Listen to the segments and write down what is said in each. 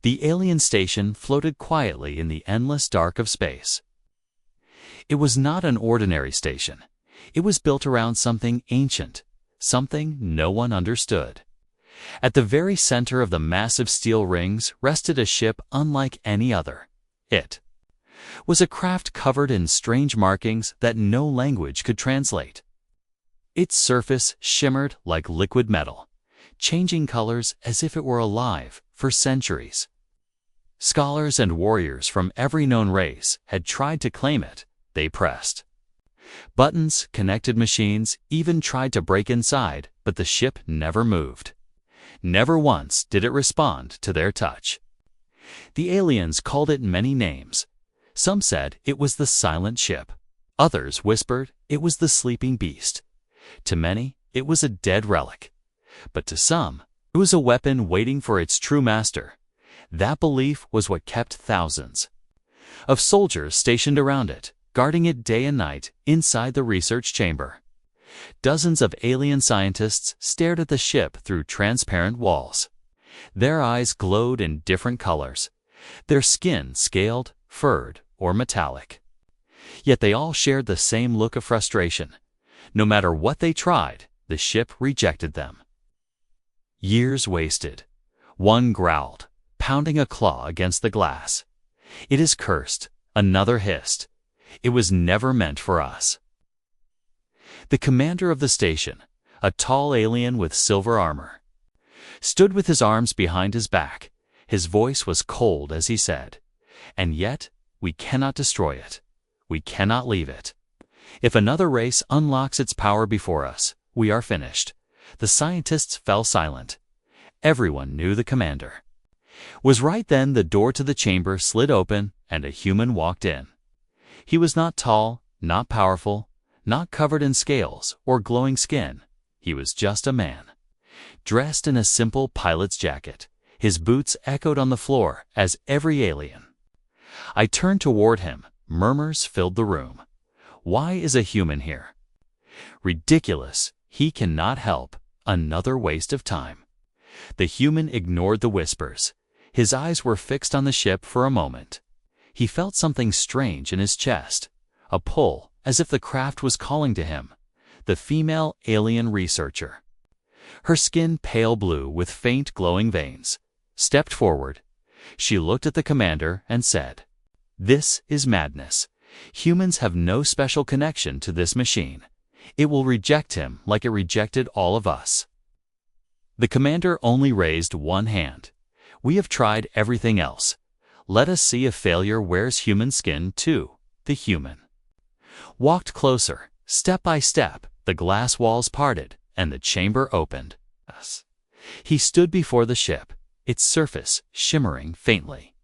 The alien station floated quietly in the endless dark of space. It was not an ordinary station. It was built around something ancient, something no one understood. At the very center of the massive steel rings rested a ship unlike any other. It was a craft covered in strange markings that no language could translate. Its surface shimmered like liquid metal, changing colors as if it were alive for centuries. Scholars and warriors from every known race had tried to claim it. They pressed buttons, connected machines, even tried to break inside, but the ship never moved. Never once did it respond to their touch. The aliens called it many names. Some said it was the silent ship. Others whispered it was the sleeping beast. To many, it was a dead relic. But to some, it was a weapon waiting for its true master. That belief was what kept thousands of soldiers stationed around it, guarding it day and night inside the research chamber. Dozens of alien scientists stared at the ship through transparent walls. Their eyes glowed in different colors, their skin scaled, furred, or metallic. Yet they all shared the same look of frustration. No matter what they tried, the ship rejected them. Years wasted. One growled, pounding a claw against the glass. "It is cursed," another hissed. "It was never meant for us." The commander of the station, a tall alien with silver armor, stood with his arms behind his back. His voice was cold as he said, "And yet, we cannot destroy it. We cannot leave it. If another race unlocks its power before us, we are finished." The scientists fell silent. Everyone knew the commander was right. Then the door to the chamber slid open and a human walked in. He was not tall, not powerful, not covered in scales or glowing skin. He was just a man, dressed in a simple pilot's jacket. His boots echoed on the floor as every alien. I turned toward him. Murmurs filled the room. Why is a human here? Ridiculous. He cannot help. Another waste of time. The human ignored the whispers. His eyes were fixed on the ship for a moment. He felt something strange in his chest, a pull, as if the craft was calling to him. The female alien researcher, her skin pale blue with faint glowing veins, stepped forward. She looked at the commander and said, "This is madness. Humans have no special connection to this machine. It will reject him like it rejected all of us." The commander only raised one hand. "We have tried everything else. Let us see if failure wears human skin too." The human walked closer. Step by step, the glass walls parted and the chamber opened. He stood before the ship, its surface shimmering faintly.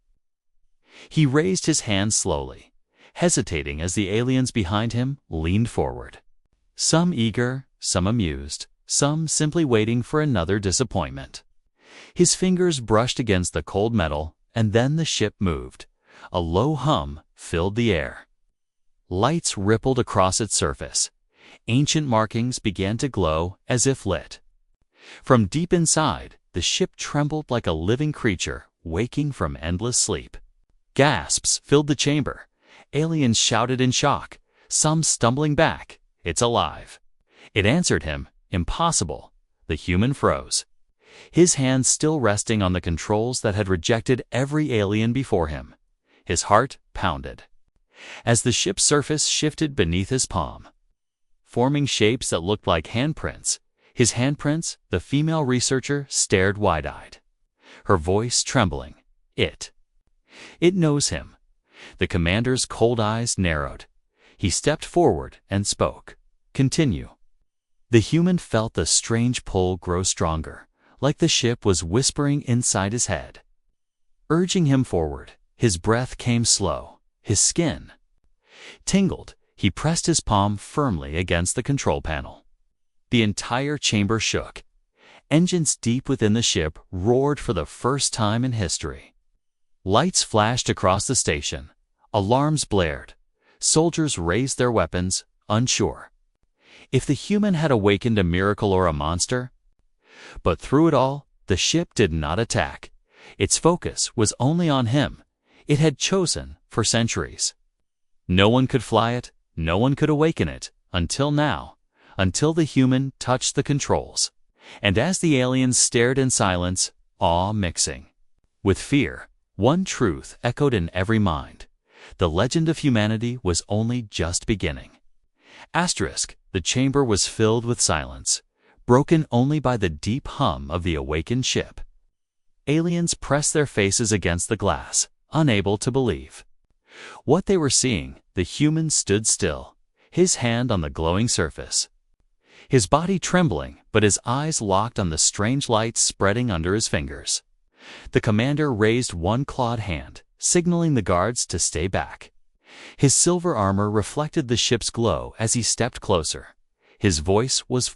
He raised his hand slowly, hesitating as the aliens behind him leaned forward. Some eager, some amused, some simply waiting for another disappointment. His fingers brushed against the cold metal, and then the ship moved. A low hum filled the air. Lights rippled across its surface. Ancient markings began to glow as if lit. From deep inside, the ship trembled like a living creature waking from endless sleep. Gasps filled the chamber. Aliens shouted in shock, some stumbling back. "It's alive." It answered him, "Impossible." The human froze, his hands still resting on the controls that had rejected every alien before him. His heart pounded as the ship's surface shifted beneath his palm, forming shapes that looked like handprints. His handprints, the female researcher stared wide-eyed, her voice trembling. It knows him." The commander's cold eyes narrowed. He stepped forward and spoke. "Continue." The human felt the strange pull grow stronger, like the ship was whispering inside his head, urging him forward. His breath came slow. His skin tingled. He pressed his palm firmly against the control panel. The entire chamber shook. Engines deep within the ship roared for the first time in history. Lights flashed across the station. Alarms blared. Soldiers raised their weapons, unsure if the human had awakened a miracle or a monster. But through it all, the ship did not attack. Its focus was only on him. It had chosen for centuries. No one could fly it, no one could awaken it, until now, until the human touched the controls. And as the aliens stared in silence, awe mixing with fear, one truth echoed in every mind. The legend of humanity was only just beginning. The chamber was filled with silence, broken only by the deep hum of the awakened ship. Aliens pressed their faces against the glass, unable to believe what they were seeing. The human stood still, his hand on the glowing surface, his body trembling, but his eyes locked on the strange light spreading under his fingers. The commander raised one clawed hand, signaling the guards to stay back. His silver armor reflected the ship's glow as he stepped closer. His voice was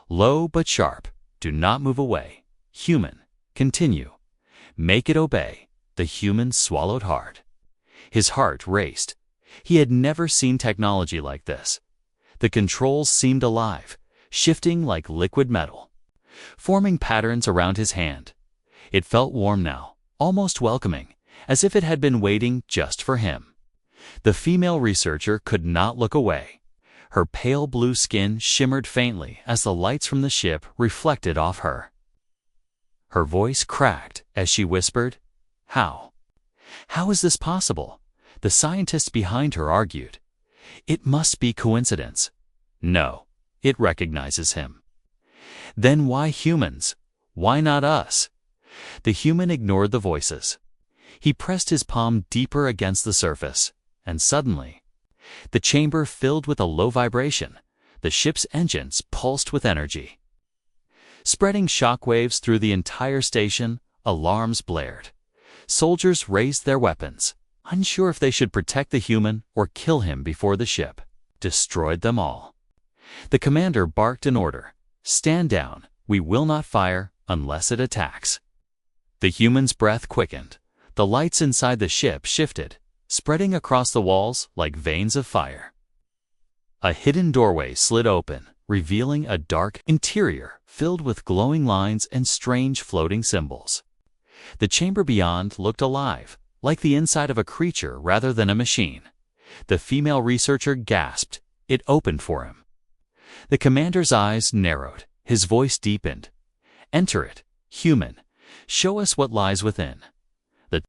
low but sharp. "Do not move away. Human, continue. Make it obey." The human swallowed hard. His heart raced. He had never seen technology like this. The controls seemed alive, shifting like liquid metal, forming patterns around his hand. It felt warm now, almost welcoming, as if it had been waiting just for him. The female researcher could not look away. Her pale blue skin shimmered faintly as the lights from the ship reflected off her. Her voice cracked as she whispered, "How? How is this possible?" The scientists behind her argued. "It must be coincidence." "No, it recognizes him." "Then why humans? Why not us?" The human ignored the voices. He pressed his palm deeper against the surface, and suddenly, the chamber filled with a low vibration. The ship's engines pulsed with energy. Spreading shockwaves through the entire station, alarms blared. Soldiers raised their weapons, unsure if they should protect the human or kill him before the ship destroyed them all. The commander barked an order. "Stand down. We will not fire unless it attacks." The human's breath quickened. The lights inside the ship shifted, spreading across the walls like veins of fire. A hidden doorway slid open, revealing a dark interior filled with glowing lines and strange floating symbols. The chamber beyond looked alive, like the inside of a creature rather than a machine. The female researcher gasped. It opened for him. The commander's eyes narrowed, his voice deepened. "Enter it, human. Show us what lies within." The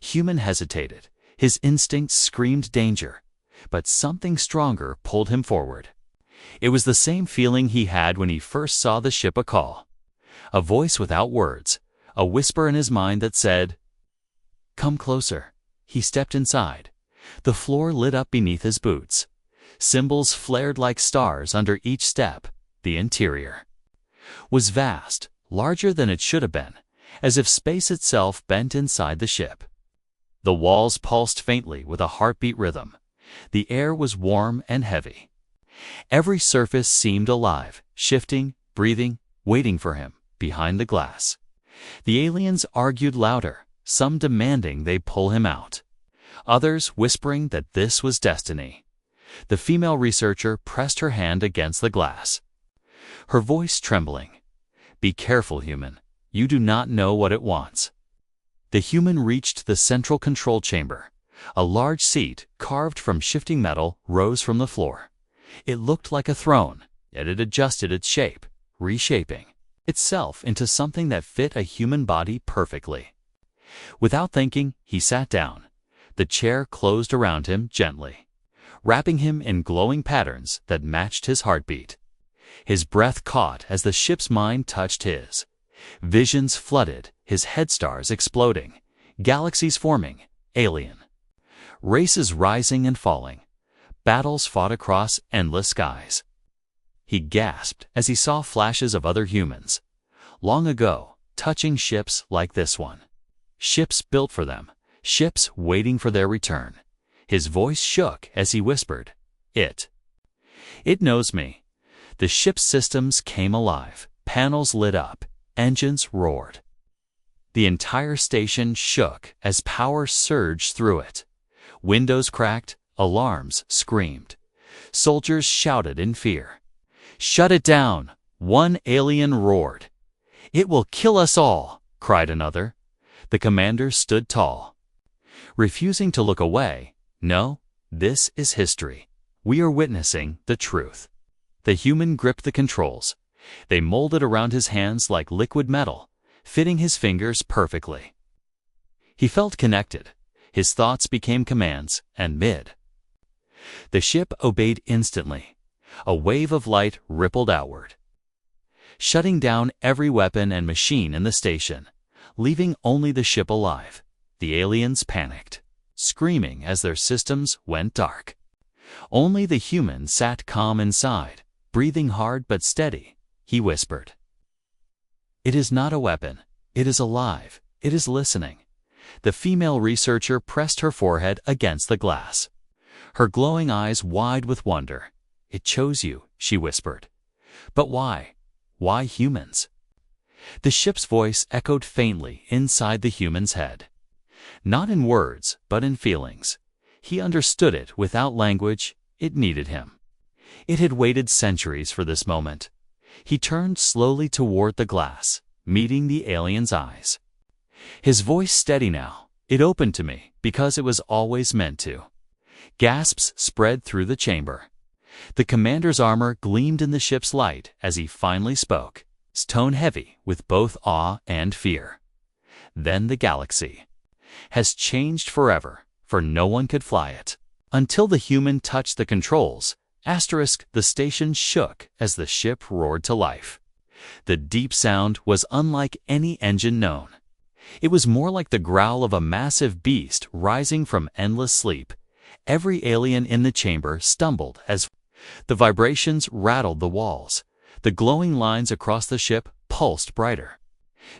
human hesitated. His instincts screamed danger, but something stronger pulled him forward. It was the same feeling he had when he first saw the ship a call. A voice without words, a whisper in his mind that said, "Come closer." He stepped inside. The floor lit up beneath his boots. Symbols flared like stars under each step. The interior was vast, larger than it should have been, as if space itself bent inside the ship. The walls pulsed faintly with a heartbeat rhythm. The air was warm and heavy. Every surface seemed alive, shifting, breathing, waiting for him behind the glass. The aliens argued louder, some demanding they pull him out, others whispering that this was destiny. The female researcher pressed her hand against the glass, her voice trembling. "Be careful, human. You do not know what it wants." The human reached the central control chamber. A large seat, carved from shifting metal, rose from the floor. It looked like a throne, yet it adjusted its shape, reshaping itself into something that fit a human body perfectly. Without thinking, he sat down. The chair closed around him gently, wrapping him in glowing patterns that matched his heartbeat. His breath caught as the ship's mind touched his. Visions flooded, his head stars exploding, galaxies forming, alien races rising and falling, battles fought across endless skies. He gasped as he saw flashes of other humans, long ago, touching ships like this one. Ships built for them, ships waiting for their return. His voice shook as he whispered, It knows me." The ship's systems came alive, panels lit up, engines roared. The entire station shook as power surged through it. Windows cracked, alarms screamed. Soldiers shouted in fear. "Shut it down!" one alien roared. "It will kill us all!" cried another. The commander stood tall, refusing to look away. No, this is history. We are witnessing the truth. The human gripped the controls. They molded around his hands like liquid metal, fitting his fingers perfectly. He felt connected. His thoughts became commands, and the ship obeyed instantly. A wave of light rippled outward, shutting down every weapon and machine in the station, leaving only the ship alive. The aliens panicked, screaming as their systems went dark. Only the human sat calm inside, breathing hard but steady. He whispered, "It is not a weapon. It is alive. It is listening." The female researcher pressed her forehead against the glass, her glowing eyes wide with wonder. "It chose you," she whispered. "But why? Why humans?" The ship's voice echoed faintly inside the human's head. Not in words, but in feelings. He understood it without language. It needed him. It had waited centuries for this moment. He turned slowly toward the glass, meeting the alien's eyes. His voice steady now. "It opened to me because it was always meant to." Gasps spread through the chamber. The commander's armor gleamed in the ship's light as he finally spoke, his tone heavy with both awe and fear. "Then the galaxy has changed forever, for no one could fly it." Until the human touched the controls, the station shook as the ship roared to life. The deep sound was unlike any engine known. It was more like the growl of a massive beast rising from endless sleep. Every alien in the chamber stumbled as the vibrations rattled the walls. The glowing lines across the ship pulsed brighter,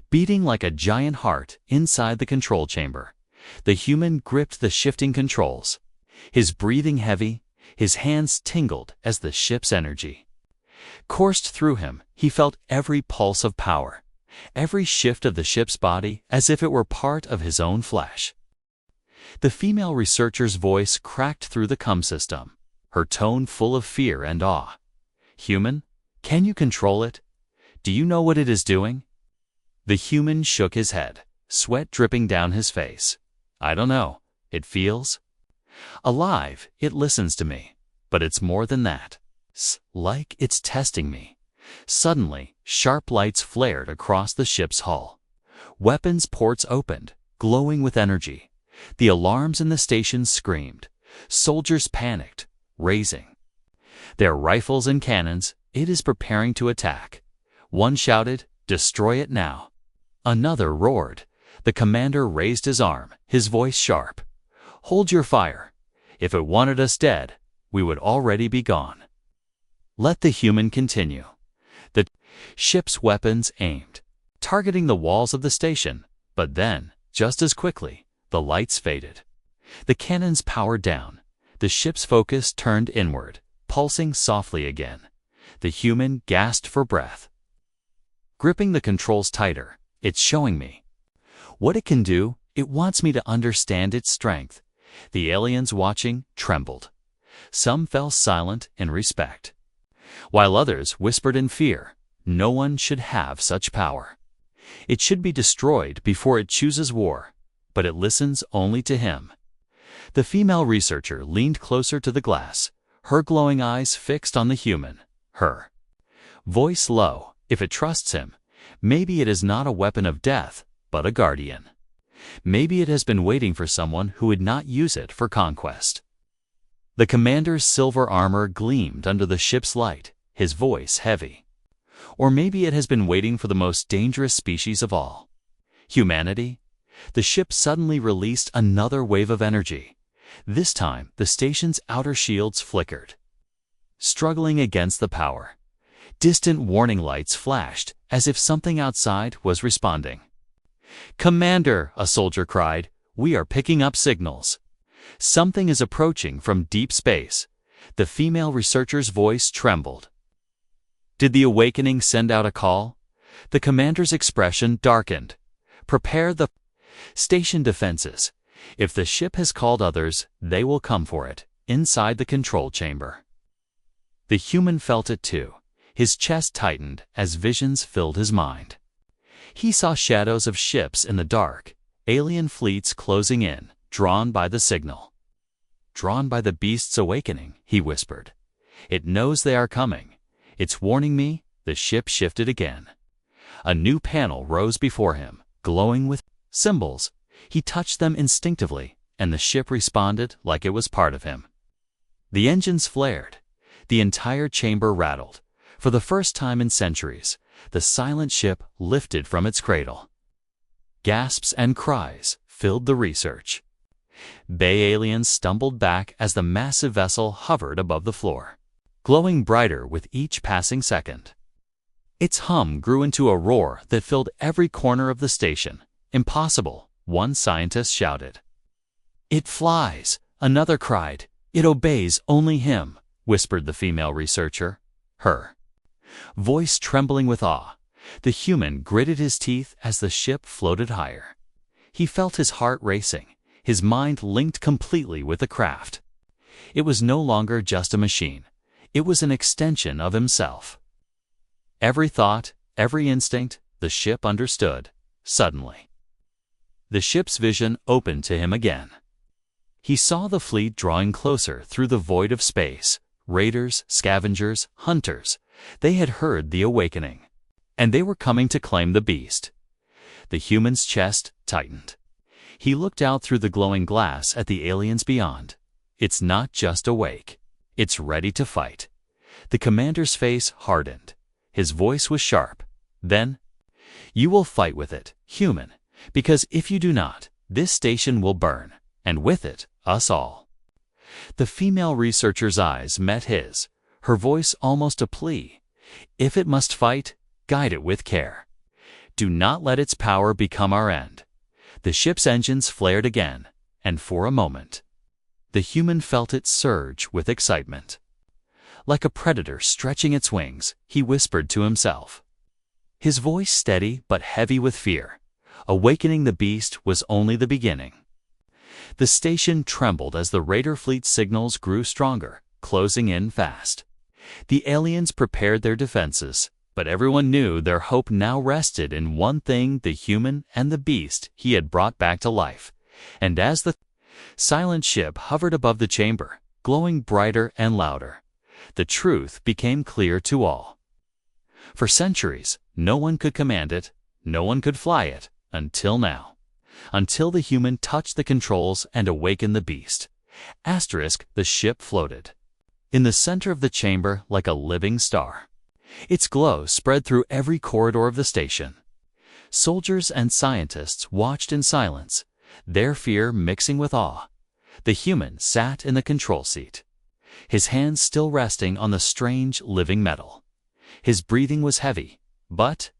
beating like a giant heart inside the control chamber. The human gripped the shifting controls, his breathing heavy, his hands tingled as the ship's energy coursed through him. He felt every pulse of power, every shift of the ship's body as if it were part of his own flesh. The female researcher's voice cracked through the comm system, her tone full of fear and awe. "Human, can you control it? Do you know what it is doing?" The human shook his head, sweat dripping down his face. "I don't know. It feels alive. It listens to me. But it's more than that. Like it's testing me." Suddenly, sharp lights flared across the ship's hull. Weapons ports opened, glowing with energy. The alarms in the station screamed. Soldiers panicked, raising their rifles and cannons. "It is preparing to attack." One shouted, "Destroy it now." Another roared. The commander raised his arm, his voice sharp. "Hold your fire. If it wanted us dead, we would already be gone." Let the human continue. The ship's weapons aimed, targeting the walls of the station. But then, just as quickly, the lights faded. The cannons powered down. The ship's focus turned inward, pulsing softly again. The human gasped for breath, gripping the controls tighter. "It's showing me what it can do. It wants me to understand its strength." The aliens watching trembled. Some fell silent in respect, while others whispered in fear. No one should have such power. It should be destroyed before it chooses war. But it listens only to him. The female researcher leaned closer to the glass, her glowing eyes fixed on the human, her voice low. "If it trusts him, maybe it is not a weapon of death, but a guardian. Maybe it has been waiting for someone who would not use it for conquest." The commander's silver armor gleamed under the ship's light, his voice heavy. "Or maybe it has been waiting for the most dangerous species of all, humanity." The ship suddenly released another wave of energy. This time, the station's outer shields flickered, struggling against the power. Distant warning lights flashed, as if something outside was responding. "Commander," a soldier cried, "we are picking up signals. Something is approaching from deep space." The female researcher's voice trembled. "Did the awakening send out a call?" The commander's expression darkened. "Prepare the station defenses. If the ship has called others, they will come for it." Inside the control chamber, the human felt it too. His chest tightened as visions filled his mind. He saw shadows of ships in the dark, Alien fleets closing in, drawn by the signal. "Drawn by the beast's awakening," he whispered. "It knows they are coming. It's warning me." The ship shifted again. A new panel rose before him, glowing with symbols. He touched them instinctively, and the ship responded like it was part of him. The engines flared. The entire chamber rattled. For the first time in centuries, the silent ship lifted from its cradle. Gasps and cries filled the research. Bay aliens stumbled back as the massive vessel hovered above the floor, glowing brighter with each passing second. Its hum grew into a roar that filled every corner of the station. "Impossible," one scientist shouted. "It flies," another cried. "It obeys only him," whispered the female researcher. Her voice trembling with awe. The human gritted his teeth as the ship floated higher. He felt his heart racing, his mind linked completely with the craft. It was no longer just a machine. It was an extension of himself. Every thought, every instinct, the ship understood, suddenly. The ship's vision opened to him again. He saw the fleet drawing closer through the void of space. Raiders, scavengers, hunters. They had heard the awakening, and they were coming to claim the beast. The human's chest tightened. He looked out through the glowing glass at the aliens beyond. It's not just awake. It's ready to fight. The commander's face hardened. His voice was sharp. "Then, you will fight with it, human, because if you do not, this station will burn, and with it, us all." The female researcher's eyes met his, her voice almost a plea. "If it must fight, guide it with care. Do not let its power become our end." The ship's engines flared again, and for a moment, the human felt it surge with excitement. Like a predator stretching its wings, he whispered to himself. His voice steady but heavy with fear. Awakening the beast was only the beginning. The station trembled as the raider fleet's signals grew stronger, closing in fast. The aliens prepared their defenses, but everyone knew their hope now rested in one thing: the human and the beast he had brought back to life. And as the silent ship hovered above the chamber, glowing brighter and louder, the truth became clear to all. For centuries, no one could command it, no one could fly it, until now. Until the human touched the controls and awakened the beast. The ship floated in the center of the chamber like a living star. Its glow spread through every corridor of the station. Soldiers and scientists watched in silence, their fear mixing with awe. The human sat in the control seat, his hands still resting on the strange living metal. His breathing was heavy, but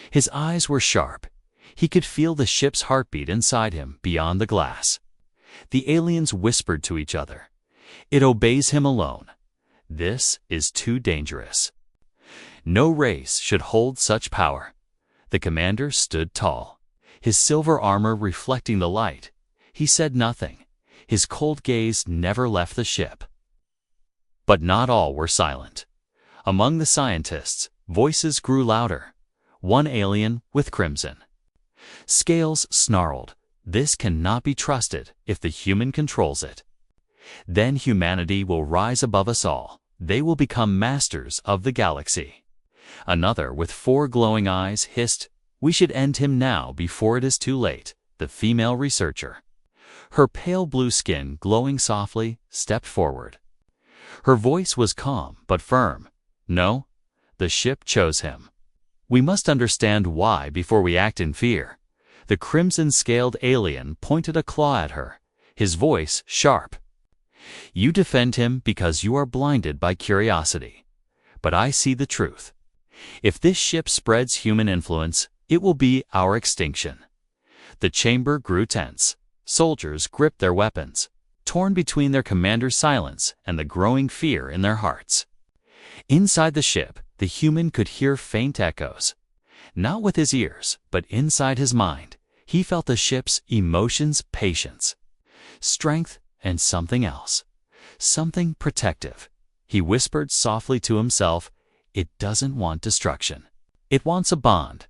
his eyes were sharp. He could feel the ship's heartbeat inside him beyond the glass. The aliens whispered to each other. "It obeys him alone. This is too dangerous. No race should hold such power." The commander stood tall, his silver armor reflecting the light. He said nothing. His cold gaze never left the ship. But not all were silent. Among the scientists, voices grew louder. One alien with crimson scales snarled, "This cannot be trusted if the human controls it. Then humanity will rise above us all. They will become masters of the galaxy." Another with 4 glowing eyes hissed, "We should end him now before it is too late." The female researcher, her pale blue skin glowing softly, stepped forward. Her voice was calm but firm. "No, the ship chose him. We must understand why before we act in fear." The crimson-scaled alien pointed a claw at her, his voice sharp. "You defend him because you are blinded by curiosity. But I see the truth. If this ship spreads human influence, it will be our extinction." The chamber grew tense. Soldiers gripped their weapons, torn between their commander's silence and the growing fear in their hearts. Inside the ship, the human could hear faint echoes. Not with his ears, but inside his mind, he felt the ship's emotions: patience, strength, and something else. Something protective. He whispered softly to himself, "It doesn't want destruction. It wants a bond."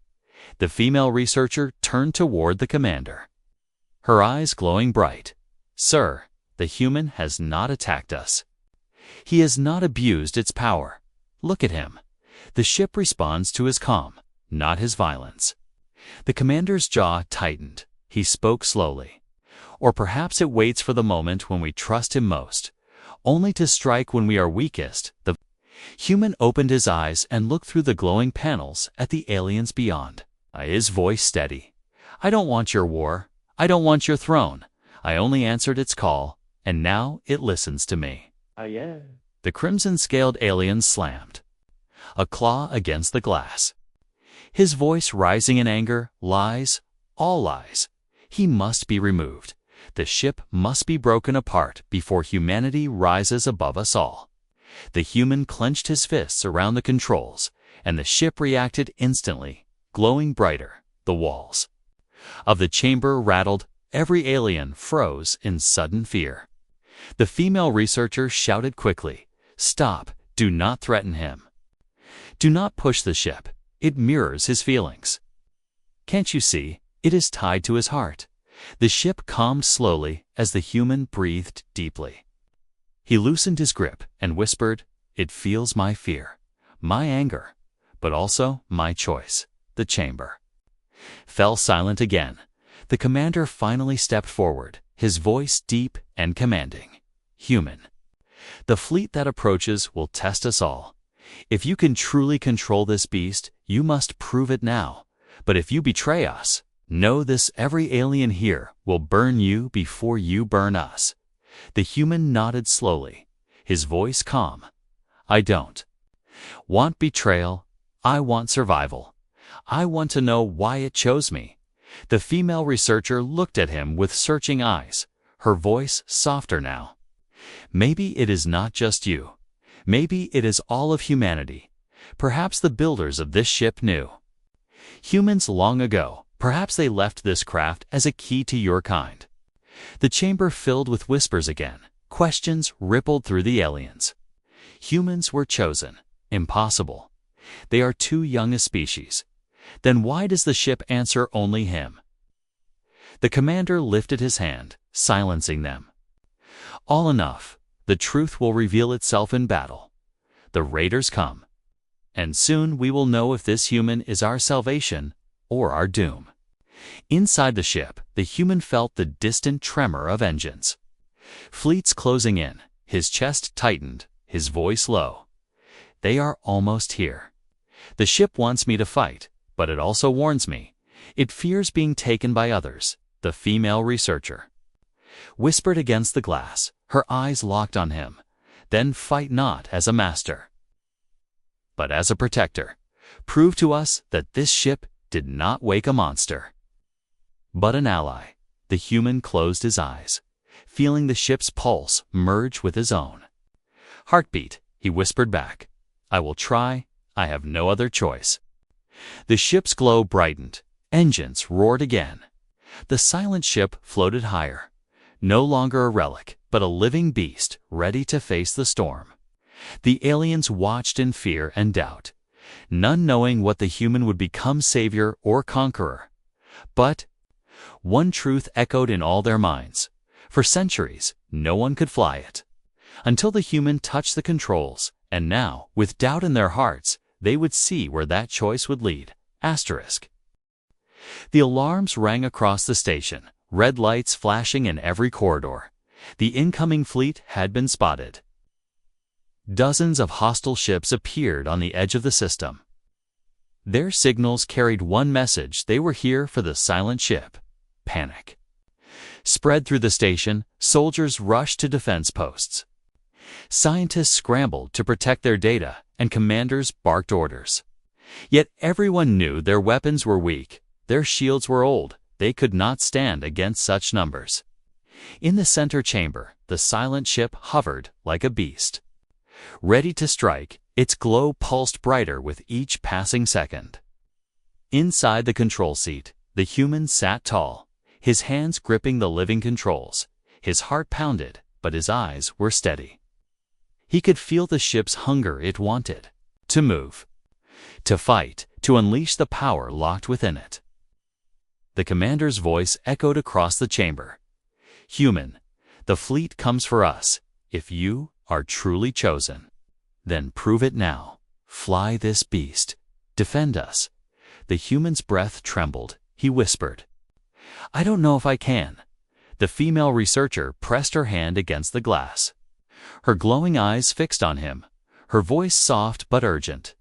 The female researcher turned toward the commander. her eyes glowing bright. "Sir, the human has not attacked us. He has not abused its power. Look at him." The ship responds to his calm, not his violence. The commander's jaw tightened. He spoke slowly. Or perhaps it waits for the moment when we trust him most, only to strike when we are weakest. The human opened his eyes and looked through the glowing panels at the aliens beyond. His voice steady. "I don't want your war. I don't want your throne. I only answered its call, and now it listens to me." Yeah. The crimson-scaled alien slammed, a claw against the glass. His voice rising in anger. "Lies, all lies. He must be removed. The ship must be broken apart before humanity rises above us all." The human clenched his fists around the controls, and the ship reacted instantly, glowing brighter. The walls of the chamber rattled. Every alien froze in sudden fear. The female researcher shouted quickly, "Stop! Do not threaten him. Do not push the ship. It mirrors his feelings. Can't you see? It is tied to his heart." The ship calmed slowly as the human breathed deeply. He loosened his grip and whispered, "It feels my fear, my anger, but also my choice." The chamber fell silent again. The commander finally stepped forward, his voice deep and commanding. "Human, the fleet that approaches will test us all. If you can truly control this beast, you must prove it now. But if you betray us, know this: every alien here will burn you before you burn us." The human nodded slowly, his voice calm. "I don't want betrayal. I want survival. I want to know why it chose me." The female researcher looked at him with searching eyes, her voice softer now. "Maybe it is not just you. Maybe it is all of humanity. Perhaps the builders of this ship knew humans long ago. Perhaps they left this craft as a key to your kind." The chamber filled with whispers again. Questions rippled through the aliens. Humans were chosen. Impossible. They are too young a species. Then why does the ship answer only him? The commander lifted his hand, silencing them. "All enough. The truth will reveal itself in battle. The raiders come, and soon we will know if this human is our salvation or our doom." Inside the ship, the human felt the distant tremor of engines. Fleets closing in. His chest tightened, his voice low. "They are almost here. The ship wants me to fight, but it also warns me. It fears being taken by others." The female researcher whispered against the glass, her eyes locked on him. "Then fight not as a master, but as a protector. Prove to us that this ship did not wake a monster, but an ally." The human closed his eyes, feeling the ship's pulse merge with his own. "Heartbeat," he whispered back. "I will try. I have no other choice." The ship's glow brightened. Engines roared again. The silent ship floated higher, no longer a relic, but a living beast ready to face the storm. The aliens watched in fear and doubt, none knowing what the human would become, savior or conqueror. But one truth echoed in all their minds. For centuries, no one could fly it, until the human touched the controls, and now, with doubt in their hearts, they would see where that choice would lead. Asterisk. The alarms rang across the station, red lights flashing in every corridor. The incoming fleet had been spotted. Dozens of hostile ships appeared on the edge of the system. Their signals carried one message: they were here for the silent ship. Panic spread through the station. Soldiers rushed to defense posts. Scientists scrambled to protect their data, and commanders barked orders. Yet everyone knew their weapons were weak. Their shields were old. They could not stand against such numbers. In the center chamber, the silent ship hovered like a beast, ready to strike. Its glow pulsed brighter with each passing second. Inside the control seat, the human sat tall, his hands gripping the living controls. His heart pounded, but his eyes were steady. He could feel the ship's hunger. It wanted to move, to fight, to unleash the power locked within it. the commander's voice echoed across the chamber. "Human, the fleet comes for us. If you are truly chosen, then prove it now. Fly this beast. Defend us." The human's breath trembled. He whispered, "I don't know if I can." The female researcher pressed her hand against the glass. Her glowing eyes fixed on him, her voice soft but urgent.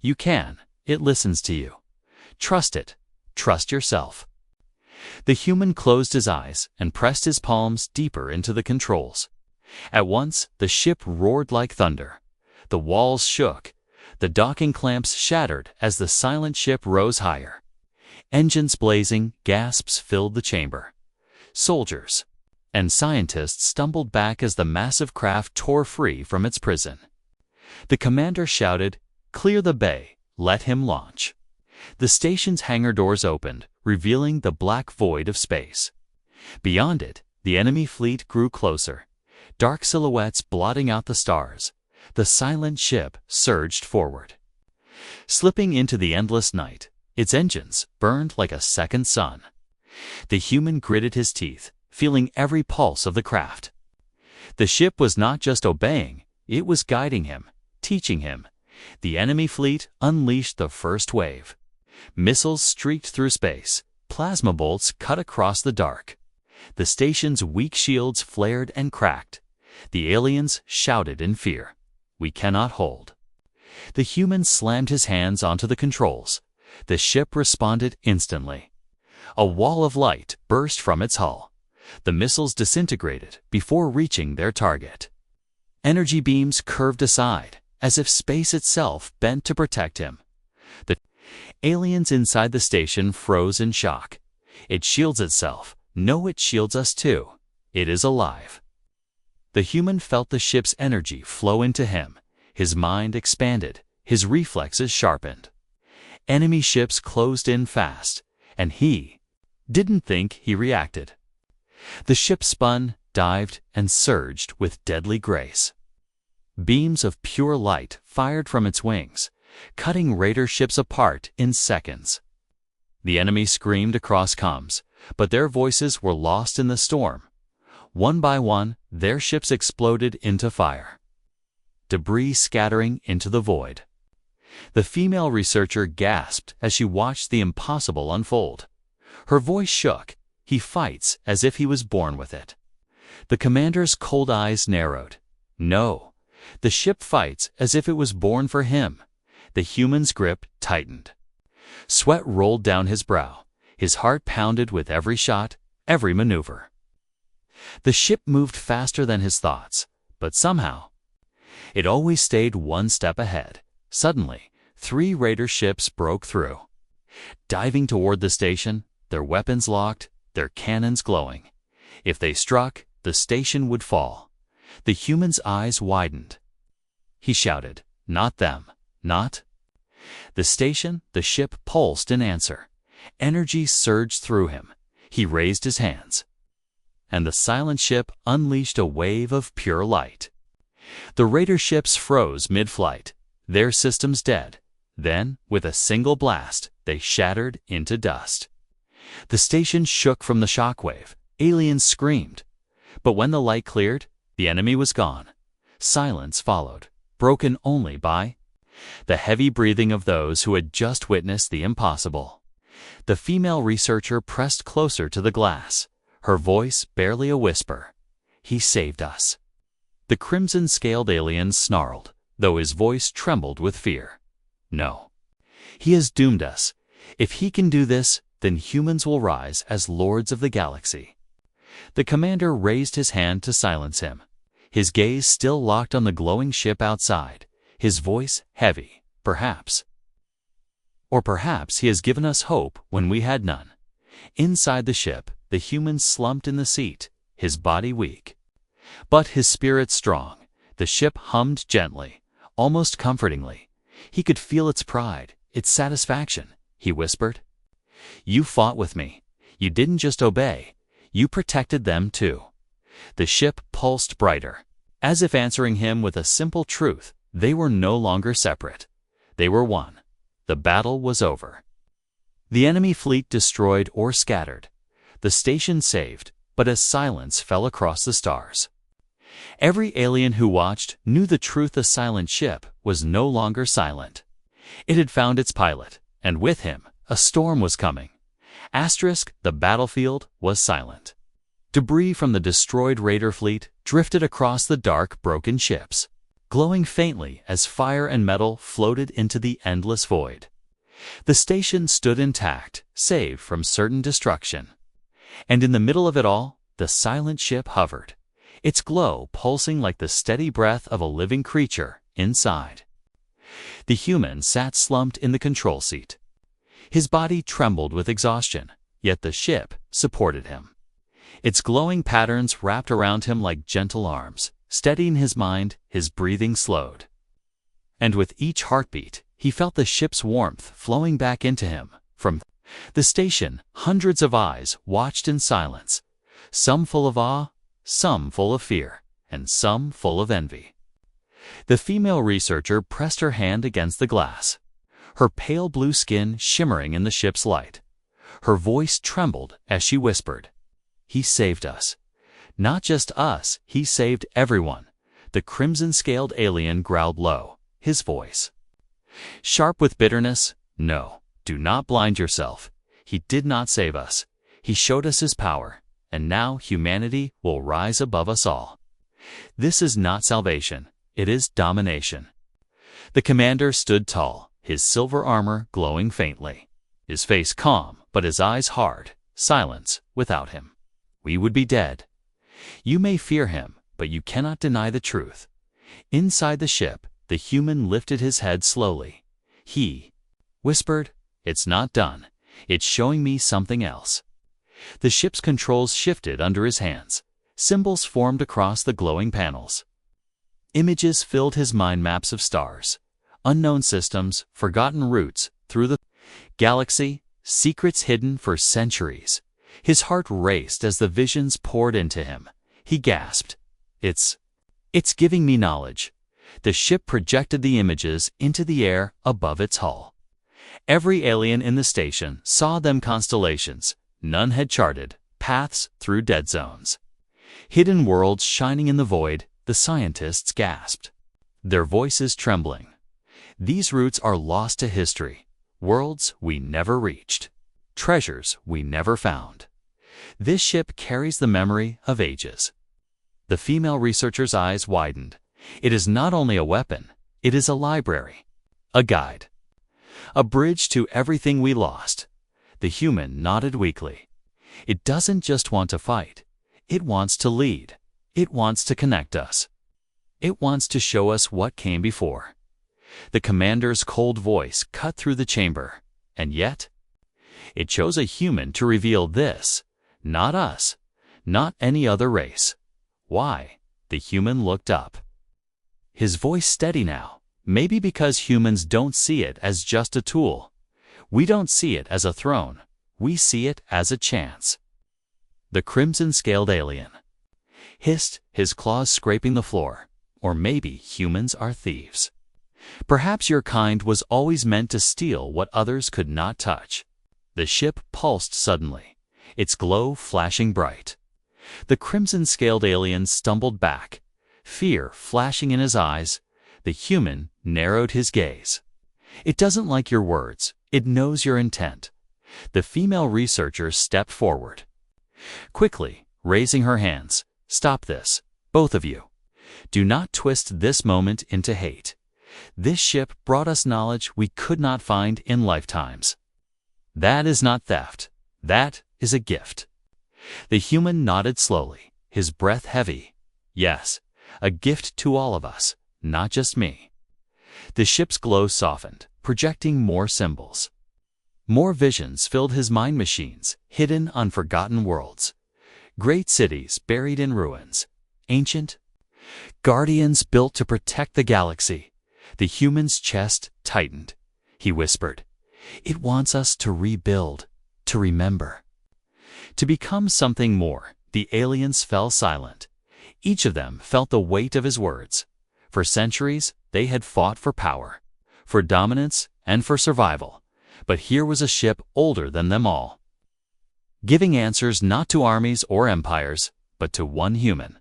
"You can. It listens to you. Trust it. Trust yourself." The human closed his eyes and pressed his palms deeper into the controls. At once, the ship roared like thunder. The walls shook. The docking clamps shattered as the silent ship rose higher. Engines blazing, gasps filled the chamber. Soldiers and scientists stumbled back as the massive craft tore free from its prison. The commander shouted, "Clear the bay. Let him launch." The station's hangar doors opened, revealing the black void of space. Beyond it, the enemy fleet grew closer, dark silhouettes blotting out the stars. The silent ship surged forward, slipping into the endless night. Its engines burned like a second sun. The human gritted his teeth, feeling every pulse of the craft. The ship was not just obeying, it was guiding him, teaching him. The enemy fleet unleashed the first wave. Missiles streaked through space. Plasma bolts cut across the dark. The station's weak shields flared and cracked. The aliens shouted in fear, "We cannot hold." The human slammed his hands onto the controls. The ship responded instantly. A wall of light burst from its hull. The missiles disintegrated before reaching their target. Energy beams curved aside, as if space itself bent to protect him. The aliens inside the station froze in shock. It shields itself. No, it shields us too. It is alive. The human felt the ship's energy flow into him. His mind expanded. His reflexes sharpened. Enemy ships closed in fast, and he didn't think he reacted. The ship spun, dived, and surged with deadly grace. Beams of pure light fired from its wings, cutting raider ships apart in seconds. The enemy screamed across comms, but their voices were lost in the storm. One by one, their ships exploded into fire, debris scattering into the void. The female researcher gasped as she watched the impossible unfold. Her voice shook. "He fights as if he was born with it." The commander's cold eyes narrowed. "No, the ship fights as if it was born for him." The human's grip tightened. Sweat rolled down his brow. His heart pounded with every shot, every maneuver. The ship moved faster than his thoughts, but somehow, it always stayed one step ahead. Suddenly, 3 raider ships broke through, diving toward the station, their weapons locked, their cannons glowing. If they struck, the station would fall. The human's eyes widened. He shouted, "Not them, not." The station, the ship pulsed in answer. Energy surged through him. He raised his hands, and the silent ship unleashed a wave of pure light. The raider ships froze mid-flight, their systems dead. Then, with a single blast, they shattered into dust. The station shook from the shockwave. Aliens screamed. But when the light cleared, the enemy was gone. Silence followed, broken only by the heavy breathing of those who had just witnessed the impossible. The female researcher pressed closer to the glass, her voice barely a whisper. "He saved us." The crimson-scaled alien snarled, though his voice trembled with fear. "No. He has doomed us. If he can do this, then humans will rise as lords of the galaxy." The commander raised his hand to silence him, his gaze still locked on the glowing ship outside, his voice heavy. "Perhaps. Or perhaps he has given us hope when we had none." Inside the ship, the human slumped in the seat, his body weak, but his spirit strong. The ship hummed gently, almost comfortingly. He could feel its pride, its satisfaction. He whispered, "You fought with me. You didn't just obey. You protected them too." The ship pulsed brighter, as if answering him with a simple truth. They were no longer separate. They were one. The battle was over. The enemy fleet destroyed or scattered. The station saved, but as silence fell across the stars. Every alien who watched knew the truth: the silent ship was no longer silent. It had found its pilot, and with him, a storm was coming. The battlefield was silent. Debris from the destroyed raider fleet drifted across the dark, broken ships, glowing faintly as fire and metal floated into the endless void. The station stood intact, saved from certain destruction. And in the middle of it all, the silent ship hovered, its glow pulsing like the steady breath of a living creature inside. The human sat slumped in the control seat. His body trembled with exhaustion, yet the ship supported him. Its glowing patterns wrapped around him like gentle arms, steadying his mind. His breathing slowed. And with each heartbeat, he felt the ship's warmth flowing back into him. From the station, hundreds of eyes watched in silence, some full of awe, some full of fear, and some full of envy. The female researcher pressed her hand against the glass, her pale blue skin shimmering in the ship's light. Her voice trembled as she whispered, "He saved us. Not just us, he saved everyone." The crimson-scaled alien growled low, his voice sharp with bitterness. "No, do not blind yourself. He did not save us. He showed us his power, and now humanity will rise above us all. This is not salvation, it is domination." The commander stood tall, his silver armor glowing faintly, his face calm, but his eyes hard. Silence without him. We would be dead. You may fear him, but you cannot deny the truth. Inside the ship, the human lifted his head slowly. He whispered, "It's not done. It's showing me something else." The ship's controls shifted under his hands. Symbols formed across the glowing panels. Images filled his mind, maps of stars, unknown systems, forgotten routes through the galaxy, secrets hidden for centuries. His heart raced as the visions poured into him. He gasped, It's giving me knowledge." The ship projected the images into the air above its hull. Every alien in the station saw them: constellations none had charted, paths through dead zones, hidden worlds shining in the void. The scientists gasped, their voices trembling. "These routes are lost to history, worlds we never reached, treasures we never found. This ship carries the memory of ages." The female researcher's eyes widened. "It is not only a weapon, it is a library, a guide, a bridge to everything we lost." The human nodded weakly. "It doesn't just want to fight. It wants to lead. It wants to connect us. It wants to show us what came before." The commander's cold voice cut through the chamber. "And yet, it chose a human to reveal this. Not us. Not any other race. Why?" The human looked up, his voice steady now. "Maybe because humans don't see it as just a tool. We don't see it as a throne. We see it as a chance." The crimson-scaled alien hissed, his claws scraping the floor. "Or maybe humans are thieves. Perhaps your kind was always meant to steal what others could not touch." The ship pulsed suddenly, its glow flashing bright. The crimson-scaled alien stumbled back, fear flashing in his eyes. The human narrowed his gaze. "It doesn't like your words. It knows your intent." The female researcher stepped forward, quickly raising her hands. "Stop this, both of you. Do not twist this moment into hate. This ship brought us knowledge we could not find in lifetimes. That is not theft. That is a gift." The human nodded slowly, his breath heavy. "Yes, a gift to all of us, not just me." The ship's glow softened, projecting more symbols. More visions filled his mind: machines, hidden on forgotten worlds, great cities buried in ruins, ancient guardians built to protect the galaxy. The human's chest tightened. He whispered, "It wants us to rebuild, to remember, to become something more." The aliens fell silent. Each of them felt the weight of his words. For centuries, they had fought for power, for dominance, and for survival. But here was a ship older than them all, giving answers not to armies or empires, but to one human.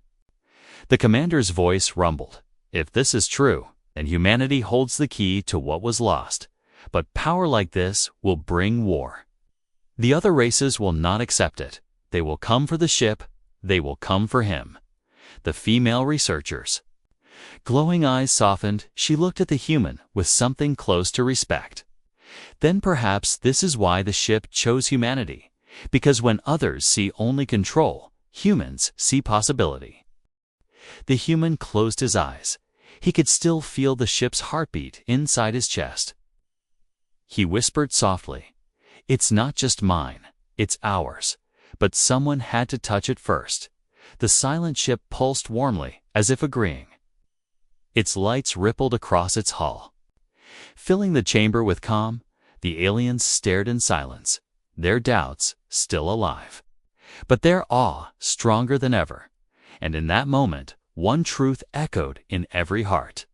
The commander's voice rumbled. If this is true, then humanity holds the key to what was lost. But power like this will bring war. The other races will not accept it. They will come for the ship. They will come for him. The female researchers. Glowing eyes softened, she looked at the human with something close to respect. Then perhaps this is why the ship chose humanity. Because when others see only control, humans see possibility. The human closed his eyes. He could still feel the ship's heartbeat inside his chest. He whispered softly, "It's not just mine, it's ours." But someone had to touch it first. The silent ship pulsed warmly, as if agreeing. Its lights rippled across its hull. Filling the chamber with calm, the aliens stared in silence, their doubts still alive, but their awe stronger than ever. And in that moment, one truth echoed in every heart.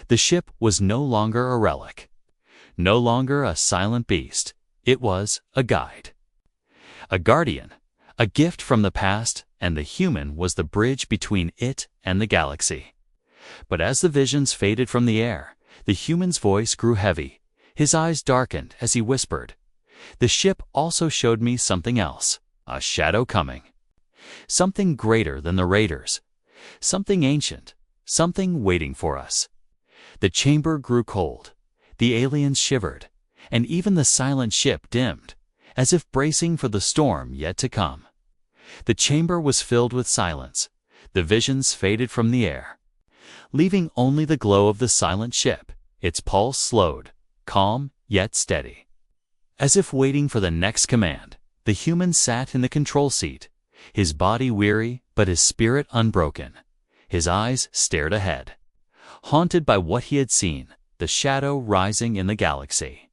The ship was no longer a relic, no longer a silent beast. It was a guide, a guardian, a gift from the past, and the human was the bridge between it and the galaxy. But as the visions faded from the air, the human's voice grew heavy. His eyes darkened as he whispered, "The ship also showed me something else, a shadow coming. Something greater than the raiders. Something ancient, something waiting for us." The chamber grew cold. The aliens shivered, and even the silent ship dimmed, as if bracing for the storm yet to come. The chamber was filled with silence. The visions faded from the air, leaving only the glow of the silent ship. Its pulse slowed, calm yet steady. As if waiting for the next command, the human sat in the control seat, his body weary but his spirit unbroken. His eyes stared ahead, haunted by what he had seen, the shadow rising in the galaxy.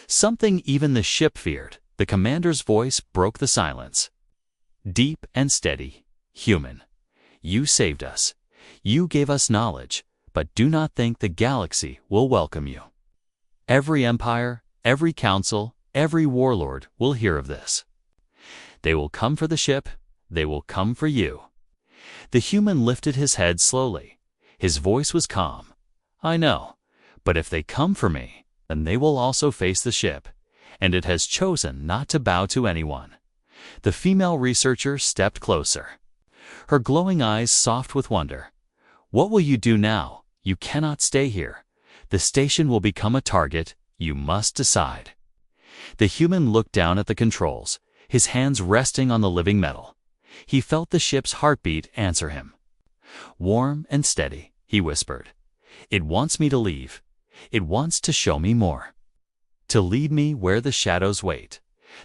Something even the ship feared. The commander's voice broke the silence. Deep and steady, "Human, you saved us. You gave us knowledge, but do not think the galaxy will welcome you. Every empire, every council, every warlord will hear of this. They will come for the ship. They will come for you." The human lifted his head slowly. His voice was calm. "I know, but if they come for me, then they will also face the ship, and it has chosen not to bow to anyone." The female researcher stepped closer, her glowing eyes soft with wonder. "What will you do now? You cannot stay here. The station will become a target. You must decide." The human looked down at the controls, his hands resting on the living metal. He felt the ship's heartbeat answer him. "Warm and steady," he whispered. "It wants me to leave. It wants to show me more. To lead me where the shadows wait."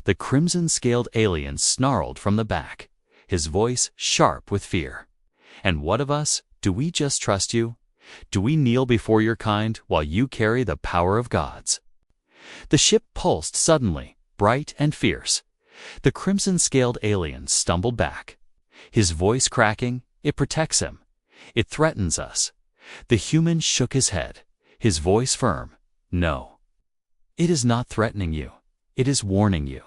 The crimson-scaled alien snarled from the back, his voice sharp with fear. "And what of us? Do we just trust you? Do we kneel before your kind while you carry the power of gods?" The ship pulsed suddenly, bright and fierce. The crimson-scaled alien stumbled back, his voice cracking. "It protects him. It threatens us." The human shook his head, his voice firm. "No. It is not threatening you. It is warning you.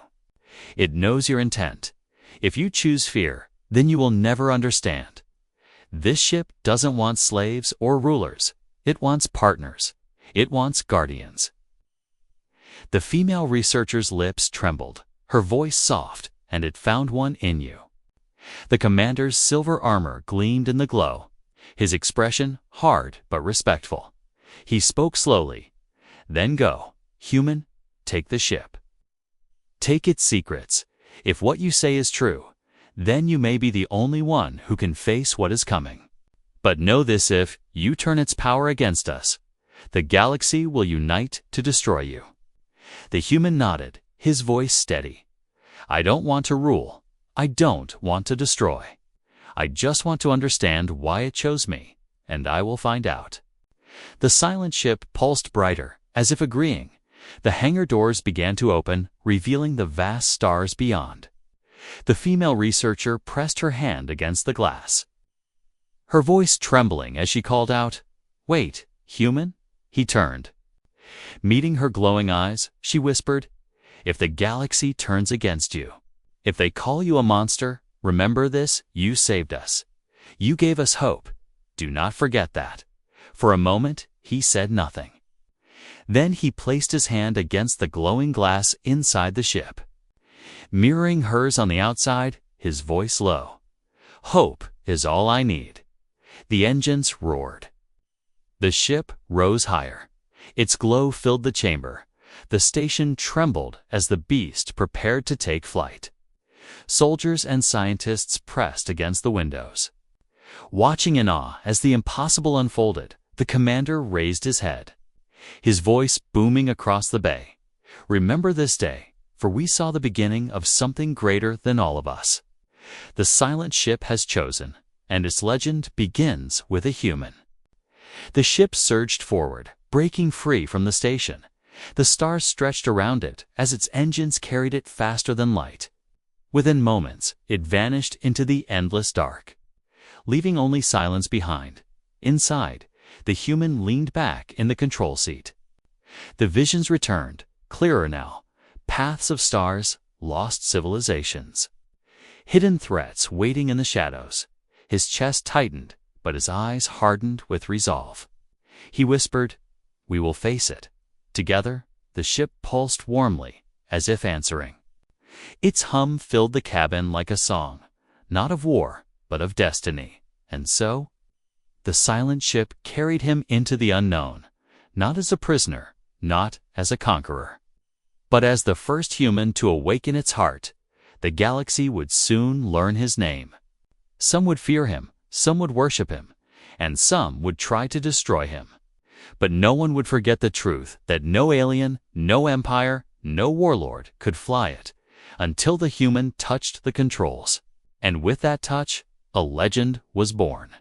It knows your intent. If you choose fear, then you will never understand. This ship doesn't want slaves or rulers. It wants partners. It wants guardians." The female researcher's lips trembled, her voice soft, and it found one in you. The commander's silver armor gleamed in the glow, his expression hard but respectful. He spoke slowly. "Then go, human, take the ship. Take its secrets. If what you say is true, then you may be the only one who can face what is coming. But know this: if you turn its power against us, the galaxy will unite to destroy you." The human nodded, his voice steady. "I don't want to rule. I don't want to destroy. I just want to understand why it chose me, and I will find out." The silent ship pulsed brighter, as if agreeing. The hangar doors began to open, revealing the vast stars beyond. The female researcher pressed her hand against the glass, her voice trembling as she called out, "Wait, human?" He turned. Meeting her glowing eyes, she whispered, "If the galaxy turns against you, if they call you a monster, remember this: you saved us. You gave us hope. Do not forget that." For a moment, he said nothing. Then he placed his hand against the glowing glass inside the ship. Mirroring hers on the outside, his voice low, "Hope is all I need." The engines roared. The ship rose higher. Its glow filled the chamber. The station trembled as the beast prepared to take flight. Soldiers and scientists pressed against the windows. Watching in awe as the impossible unfolded, the commander raised his head, his voice booming across the bay. "Remember this day, for we saw the beginning of something greater than all of us. The silent ship has chosen, and its legend begins with a human." The ship surged forward, breaking free from the station. The stars stretched around it as its engines carried it faster than light. Within moments, it vanished into the endless dark, leaving only silence behind. Inside, the human leaned back in the control seat. The visions returned, clearer now: paths of stars, lost civilizations, hidden threats waiting in the shadows. His chest tightened, but his eyes hardened with resolve. He whispered, "We will face it." Together, the ship pulsed warmly, as if answering. Its hum filled the cabin like a song, not of war, but of destiny. And so, the silent ship carried him into the unknown, not as a prisoner, not as a conqueror, but as the first human to awaken its heart. The galaxy would soon learn his name. Some would fear him, some would worship him, and some would try to destroy him. But no one would forget the truth that no alien, no empire, no warlord could fly it until the human touched the controls. And with that touch, a legend was born.